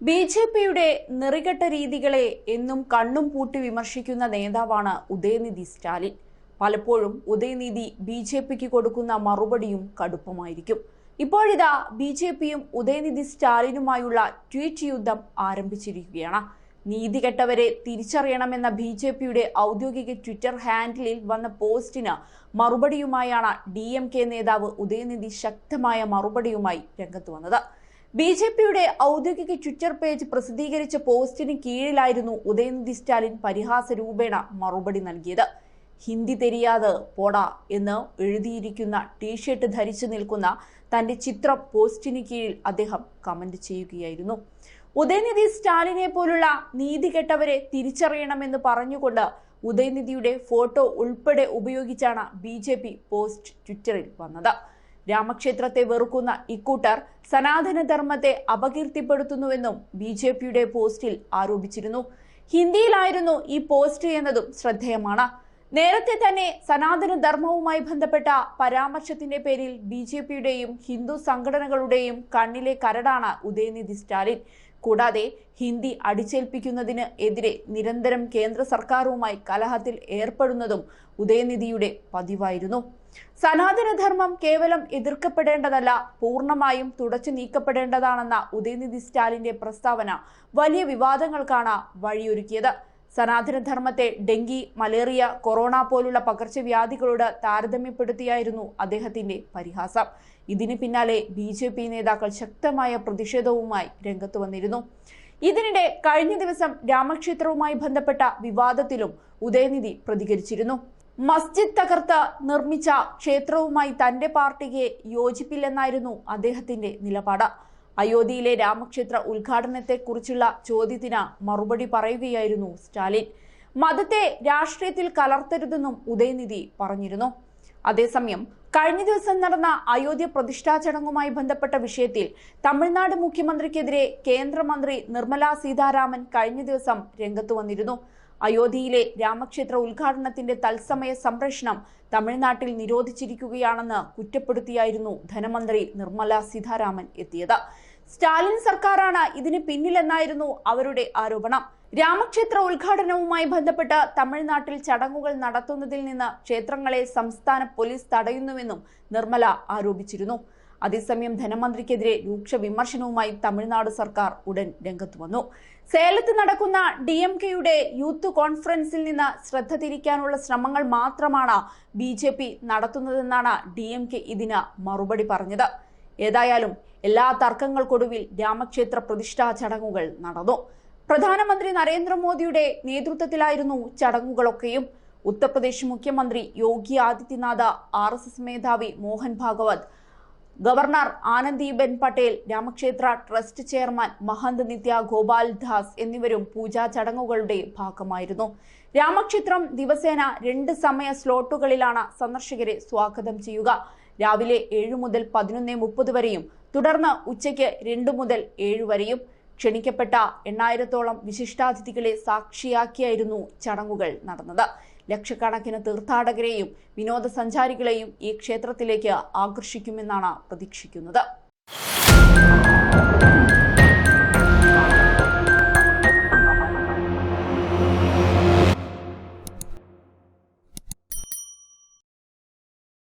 ബിജെപിയുടെ നെറികെട്ട രീതികളെ എന്നും കണ്ണും പൂട്ടി വിമർശിക്കുന്ന നേതാവാണ് ഉദയനിധി സ്റ്റാലിൻ. പലപ്പോഴും ഉദയനിധി ബിജെപിക്ക് കൊടുക്കുന്ന മറുപടിയും കടുപ്പമായിരിക്കും. ഇപ്പോഴിതാ ബിജെപിയും ഉദയനിധി സ്റ്റാലിനുമായുള്ള ട്വീറ്റ് യുദ്ധം ആരംഭിച്ചിരിക്കുകയാണ്. നീതികെട്ടവരെ തിരിച്ചറിയണമെന്ന ബിജെപിയുടെ ഔദ്യോഗിക ട്വിറ്റർ ഹാൻഡിലിൽ വന്ന പോസ്റ്റിന് മറുപടിയുമായാണ് DMK നേതാവ് ഉദയനിധി ശക്തമായ മറുപടിയുമായി രംഗത്ത് വന്നത്. ബിജെപിയുടെ ഔദ്യോഗിക ട്വിറ്റർ പേജ് പ്രസിദ്ധീകരിച്ച പോസ്റ്റിന് കീഴിലായിരുന്നു ഉദയനിധി സ്റ്റാലിൻ പരിഹാസ രൂപേണ മറുപടി നൽകിയത്. ഹിന്ദി തെരിയാതെ പോടാ എന്ന് എഴുതിയിരിക്കുന്ന ടീഷർട്ട് ധരിച്ചു നിൽക്കുന്ന തന്റെ ചിത്രം പോസ്റ്റിന് കീഴിൽ അദ്ദേഹം കമന്റ് ചെയ്യുകയായിരുന്നു. ഉദയനിധി സ്റ്റാലിനെ പോലുള്ള നീതികെട്ടവരെ തിരിച്ചറിയണമെന്ന് പറഞ്ഞുകൊണ്ട് ഉദയനിധിയുടെ ഫോട്ടോ ഉൾപ്പെടെ ഉപയോഗിച്ചാണ് BJP പോസ്റ്റ് ട്വിറ്ററിൽ വന്നത്. രാമക്ഷേത്രത്തെ വെറുക്കുന്ന ഇക്കൂട്ടർ സനാതനധർമ്മത്തെ അപകീർത്തിപ്പെടുത്തുന്നുവെന്നും BJPയുടെ പോസ്റ്റിൽ ആരോപിച്ചിരുന്നു. ഹിന്ദിയിലായിരുന്നു ഈ പോസ്റ്റ് എന്നതും ശ്രദ്ധേയമാണ്. നേരത്തെ തന്നെ സനാതനധർമ്മവുമായി ബന്ധപ്പെട്ട പരാമർശത്തിന്റെ പേരിൽ BJPയുടെയും ഹിന്ദു സംഘടനകളുടെയും കണ്ണിലെ കരടാണ് ഉദയനിധി സ്റ്റാലിൻ. കൂടാതെ ഹിന്ദി അടിച്ചേൽപ്പിക്കുന്നതിന് എതിരെ നിരന്തരം കേന്ദ്ര സർക്കാരുമായി കലഹത്തിൽ ഏർപ്പെടുന്നതും ഉദയനിധിയുടെ പതിവായിരുന്നു. സനാതനധർമ്മം കേവലം എതിർക്കപ്പെടേണ്ടതല്ല, പൂർണ്ണമായും തുടച്ചു നീക്കപ്പെടേണ്ടതാണെന്ന ഉദയനിധി സ്റ്റാലിന്റെ പ്രസ്താവന വലിയ വിവാദങ്ങൾക്കാണ് വഴിയൊരുക്കിയത്. സനാതനധർമ്മത്തെ ഡെങ്കി, മലേറിയ, കൊറോണ പോലുള്ള പകർച്ചവ്യാധികളോട് താരതമ്യപ്പെടുത്തിയായിരുന്നു അദ്ദേഹത്തിന്റെ പരിഹാസം. ഇതിന് പിന്നാലെ BJP നേതാക്കൾ ശക്തമായ പ്രതിഷേധവുമായി രംഗത്ത് വന്നിരുന്നു. ഇതിനിടെ കഴിഞ്ഞ ദിവസം രാമക്ഷേത്രവുമായി ബന്ധപ്പെട്ട വിവാദത്തിലും ഉദയനിധി പ്രതികരിച്ചിരുന്നു. മസ്ജിദ് തകർത്ത് നിർമ്മിച്ച ക്ഷേത്രവുമായി തന്റെ പാർട്ടിക്ക് യോജിപ്പില്ലെന്നായിരുന്നു അദ്ദേഹത്തിന്റെ നിലപാട്. അയോധ്യയിലെ രാമക്ഷേത്ര ഉദ്ഘാടനത്തെക്കുറിച്ചുള്ള ചോദ്യത്തിന് മറുപടി പറയുകയായിരുന്നു സ്റ്റാലിൻ. മതത്തെ രാഷ്ട്രീയത്തിൽ കലർത്തരുതെന്നും ഉദയനിധി പറഞ്ഞിരുന്നു. അതേസമയം കഴിഞ്ഞ ദിവസം നടന്ന അയോധ്യ പ്രതിഷ്ഠാ ചടങ്ങുമായി ബന്ധപ്പെട്ട വിഷയത്തിൽ തമിഴ്നാട് മുഖ്യമന്ത്രിക്കെതിരെ കേന്ദ്രമന്ത്രി നിർമ്മല സീതാരാമൻ കഴിഞ്ഞ ദിവസം രംഗത്ത് വന്നിരുന്നു. അയോധ്യയിലെ രാമക്ഷേത്ര ഉദ്ഘാടനത്തിന്റെ തത്സമയ സംപ്രേഷണം തമിഴ്നാട്ടിൽ നിരോധിച്ചിരിക്കുകയാണെന്ന് കുറ്റപ്പെടുത്തിയായിരുന്നു ധനമന്ത്രി നിർമ്മല സീതാരാമൻ എത്തിയത്. സ്റ്റാലിൻ സർക്കാരാണ് ഇതിന് പിന്നിലെന്നായിരുന്നു അവരുടെ ആരോപണം. രാമക്ഷേത്ര ഉദ്ഘാടനവുമായി ബന്ധപ്പെട്ട് തമിഴ്നാട്ടിൽ ചടങ്ങുകൾ നടത്തുന്നതിൽ നിന്ന് ക്ഷേത്രങ്ങളെ സംസ്ഥാന പോലീസ് തടയുന്നുവെന്നും നിർമ്മല ആരോപിച്ചിരുന്നു. അതേസമയം ധനമന്ത്രിക്കെതിരെ രൂക്ഷ വിമർശനവുമായി തമിഴ്നാട് സർക്കാർ ഉടൻ രംഗത്ത് വന്നു. സേലത്ത് നടക്കുന്ന DMKയുടെ യൂത്ത് കോൺഫറൻസിൽ നിന്ന് ശ്രദ്ധ തിരിക്കാനുള്ള ശ്രമങ്ങൾ മാത്രമാണ് BJP നടത്തുന്നതെന്നാണ് DMK ഇതിന് മറുപടി പറഞ്ഞത്. ഏതായാലും എല്ലാ തർക്കങ്ങൾക്കൊടുവിൽ രാമക്ഷേത്ര പ്രതിഷ്ഠാ ചടങ്ങുകൾ നടന്നു. പ്രധാനമന്ത്രി നരേന്ദ്രമോദിയുടെ നേതൃത്വത്തിലായിരുന്നു ചടങ്ങുകളൊക്കെയും. ഉത്തർപ്രദേശ് മുഖ്യമന്ത്രി യോഗി ആദിത്യനാഥ്, RSS മേധാവി മോഹൻ ഭാഗവത്, ഗവർണർ ആനന്ദിബെൻ പട്ടേൽ, രാമക്ഷേത്ര ട്രസ്റ്റ് ചെയർമാൻ മഹന്ത് നിത്യ ഗോപാൽ ദാസ് എന്നിവരും പൂജാ ചടങ്ങുകളുടെ ഭാഗമായിരുന്നു. രാമക്ഷേത്രം ദിവസേന 2 സമയ സ്ലോട്ടുകളിലാണ് സന്ദർശകരെ സ്വാഗതം ചെയ്യുക. രാവിലെ 7 മുതൽ 11:30 വരെയും തുടർന്ന് ഉച്ചയ്ക്ക് 2 മുതൽ 7 വരെയും. ക്ഷണിക്കപ്പെട്ട 8000-ഓളം വിശിഷ്ടാതിഥികളെ സാക്ഷിയാക്കിയായിരുന്നു ചടങ്ങുകൾ നടന്നത്. ലക്ഷക്കണക്കിന് തീർത്ഥാടകരെയും വിനോദസഞ്ചാരികളെയും ഈ ക്ഷേത്രത്തിലേക്ക് ആകർഷിക്കുമെന്നാണ് പ്രതീക്ഷിക്കുന്നത്.